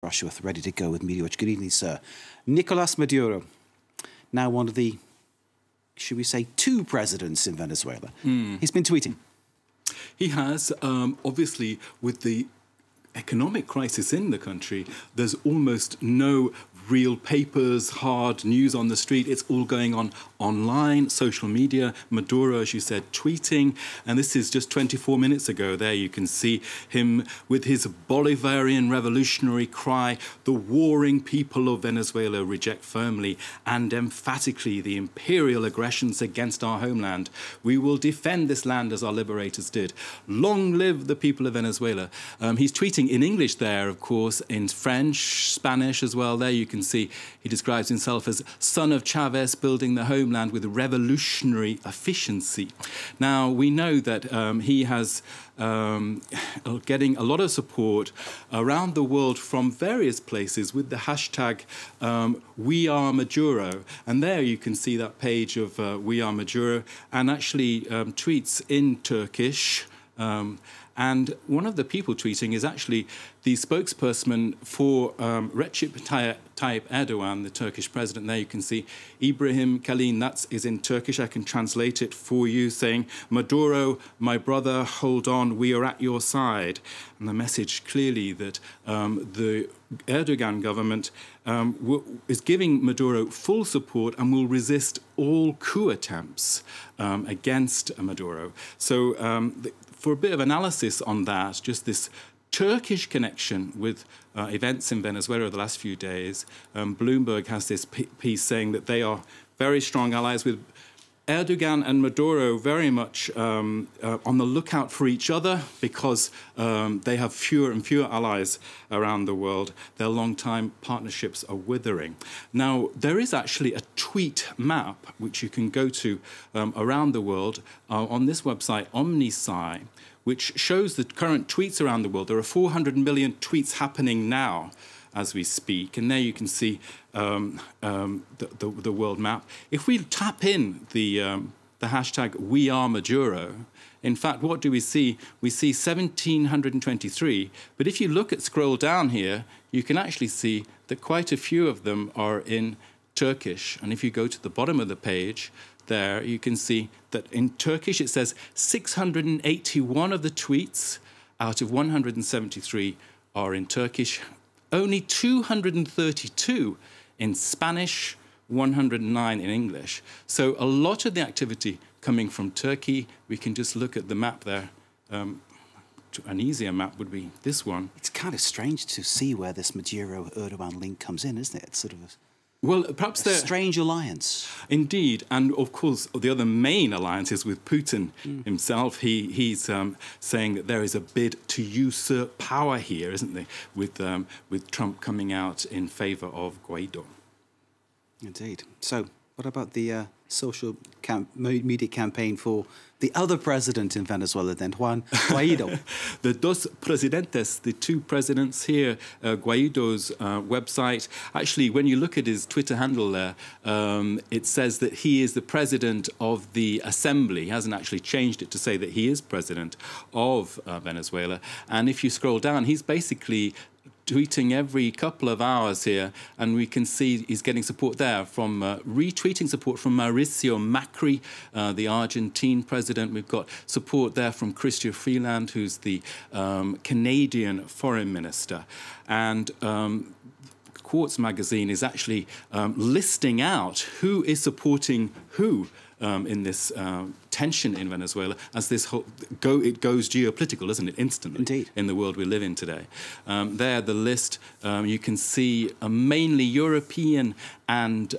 Rushworth, ready to go with Media Watch. Good evening, sir. Nicolas Maduro, now one of the, should we say, two presidents in Venezuela. He's been tweeting. He has, obviously, with the economic crisis in the country, there's almost no real papers, hard news on the street. It's all going on online, social media. Maduro, as you said, tweeting. And this is just 24 minutes ago. There you can see him with his Bolivarian revolutionary cry, "The warring people of Venezuela reject firmly and emphatically the imperial aggressions against our homeland. We will defend this land as our liberators did. Long live the people of Venezuela." He's tweeting in English there, of course, in French, Spanish as well. There you can see he describes himself as son of Chavez, building the homeland with revolutionary efficiency. Now, we know that he has getting a lot of support around the world from various places with the hashtag #WeAreMaduro. And there you can see that page of We Are Maduro, and actually tweets in Turkish. And one of the people tweeting is actually the spokesperson for Recep Tayyip Erdogan, the Turkish president. There you can see Ibrahim Kalin, that is in Turkish. I can translate it for you, saying, "Maduro, my brother, hold on, we are at your side." And the message clearly that the Erdogan government is giving Maduro full support and will resist all coup attempts against Maduro. So for a bit of analysis on that, just this Turkish connection with events in Venezuela the last few days, Bloomberg has this piece saying that they are very strong allies with Erdogan and Maduro, very much on the lookout for each other because they have fewer and fewer allies around the world. Their long-time partnerships are withering. Now, there is actually a tweet map which you can go to around the world on this website, OmniSci, which shows the current tweets around the world. There are 400 million tweets happening now as we speak. And there you can see the world map. If we tap in the hashtag #WeAreMaduro, in fact, what do we see? We see 1,723. But if you look at scroll down here, you can actually see that quite a few of them are in Turkish. And if you go to the bottom of the page, there you can see that in Turkish it says 681 of the tweets out of 173 are in Turkish. Only 232 in Spanish, 109 in English. So a lot of the activity coming from Turkey. We can just look at the map there. An easier map would be this one. It's kind of strange to see where this Maduro-Erdogan link comes in, isn't it? It's sort of perhaps a strange alliance. Indeed. And, of course, the other main alliance is with Putin himself. He's saying that there is a bid to usurp power here, isn't there, with Trump coming out in favour of Guaido. Indeed. So what about the social media campaign for the other president in Venezuela, then, Juan Guaido? The dos presidentes, the two presidents here, Guaido's website. Actually, when you look at his Twitter handle there, it says that he is the president of the assembly. He hasn't actually changed it to say that he is president of Venezuela. And if you scroll down, he's basically tweeting every couple of hours here, and we can see he's getting support there from retweeting support from Mauricio Macri, the Argentine president. We've got support there from Chrystia Freeland, who's the Canadian foreign minister. And Quartz magazine is actually listing out who is supporting who in this tension in Venezuela, as this whole it goes geopolitical, isn't it, instantly? Indeed. In the world we live in today. There, the list, you can see mainly European and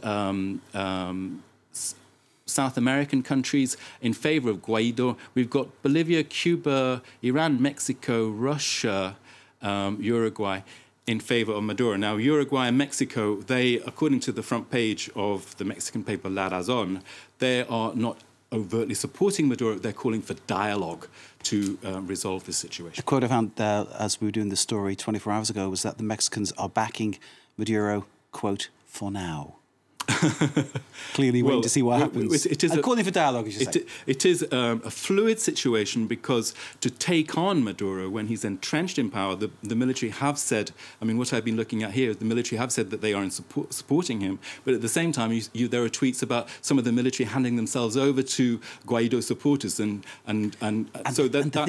South American countries in favor of Guaido. We've got Bolivia, Cuba, Iran, Mexico, Russia, Uruguay in favor of Maduro. Now, Uruguay and Mexico, they, according to the front page of the Mexican paper La Razón, they are not overtly supporting Maduro. They're calling for dialogue to resolve this situation. The quote I found as we were doing the story 24 hours ago was that the Mexicans are backing Maduro, quote, for now. Clearly waiting to see what happens. It is calling for dialogue, as you say. It is a fluid situation, because to take on Maduro when he's entrenched in power, the military have said, I mean, what I've been looking at here is the military have said that they are supporting him, but at the same time, there are tweets about some of the military handing themselves over to Guaido supporters, so that's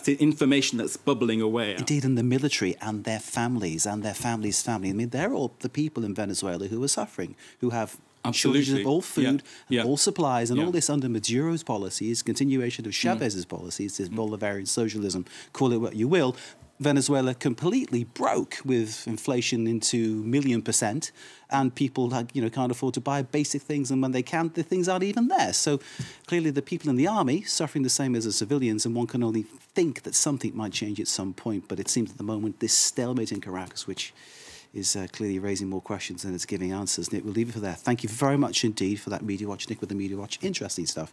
the information that's bubbling away. Indeed, and the military and their families and their families' family. I mean, they're all the people in Venezuela who are suffering, who have shortages of all food, all supplies, and all this under Maduro's policies, continuation of Chavez's policies, this Bolivarian socialism, call it what you will. Venezuela completely broke with inflation into 1,000,000%, and people can't afford to buy basic things, and when they can, the things aren't even there. So clearly the people in the army suffering the same as the civilians, and one can only think that something might change at some point, but it seems at the moment this stalemate in Caracas, which is clearly raising more questions than it's giving answers. Nick, we'll leave it for there. Thank you very much indeed for that Media Watch. Nick with the Media Watch. Interesting stuff.